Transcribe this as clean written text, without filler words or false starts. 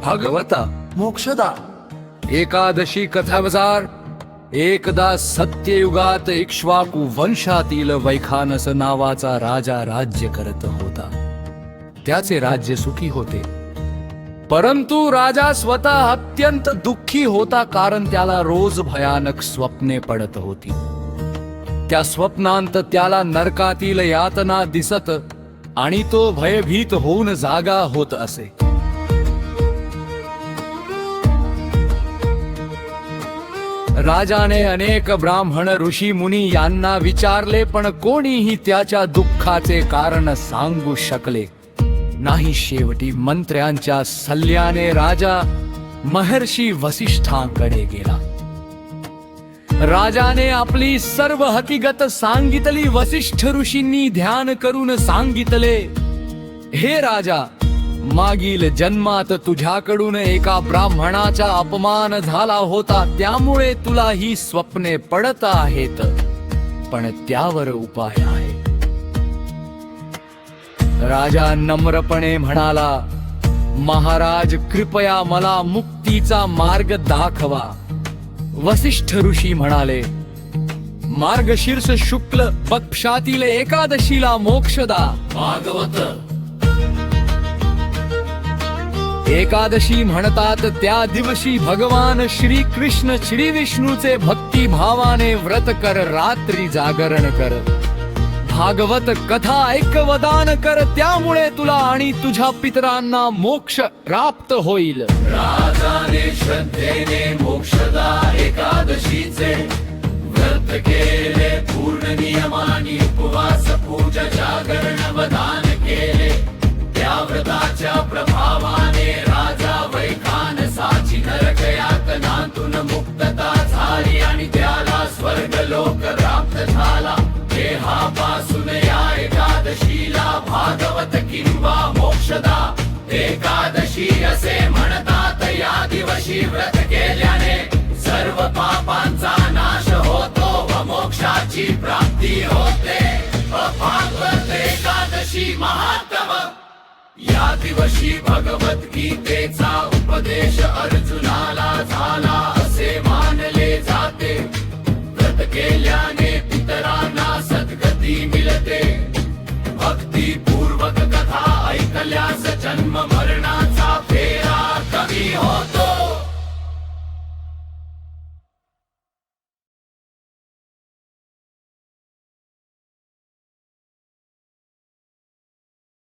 भागवता मोक्षदा एकादशी कथावजार। एकदा सत्ययुगात इक्ष्वाकू वंशातील वैखानस नावाचा राजा राज्य करत होता। त्याचे राज्य सुखी होते, परंतु राजा स्वतः अत्यंत दुःखी होता, कारण त्याला रोज भयानक स्वप्ने पडत होती। त्या स्वप्नांत त्याला नरकातील यातना दिसत आणि तो भयभीत होऊन जागा होत असे। राजाने अनेक ब्राह्मण ऋषी मुनी यांना विचारले, पण कोणीही त्याच्या दुःखाचे कारण सांगू शकले नाही। शेवटी मंत्र्यांच्या सल्ल्याने राजा महर्षी वसिष्ठांकडे गेला। राजाने आपली सर्व हकीकत सांगितली। वसिष्ठ ऋषींनी ध्यान करून सांगितले, हे राजा, मागील जन्मात तुझ्याकडून एका ब्राह्मणाचा अपमान झाला होता, त्यामुळे तुला ही स्वप्ने पडत आहेत, पण त्यावर उपाय आहे। राजा नम्रपणे म्हणाला, महाराज, कृपया मला मुक्तीचा मार्ग दाखवा। वसिष्ठ ऋषी म्हणाले, मार्गशीर्ष शुक्ल पक्षातील एकादशीला मोक्षदा। भागवत एकादशी म्हणतात त्या दिवशी भगवान श्री कृष्ण श्री विष्णूचे भक्ती भावाने व्रत कर, रात्री जागरण कर, भागवत कथा ऐकवदान कर, त्यामुळे तुला आणि तुझ्या पितरांना मोक्ष प्राप्त होईल। राजाने श्रद्धेने मोक्षदा एकादशीचे व्रत केले, पूर्ण नियमानी उपवास पूजा जागरण वदान केले। त्या व्रताच्या प्रभावाने राजा वैखानसाची नरक यातनांतून मुक्तता झाली आणि त्याला स्वर्ग लोक प्राप्त झाला। देहापासून या एकादशीला भागवत किंवा मोक्षदा एकादशी असे म्हणतात। या दिवशी व्रत केल्याने सर्व पापांचा नाश होतो व मोक्षाची प्राप्ती होते। भागवत एकादशी महात्म। या दिवशी भगवद्गीतेचा उपदेश अर्जुनाला झाला असे मानले जाते। व्रत केल्याने पितरांना सद्गती मिळते।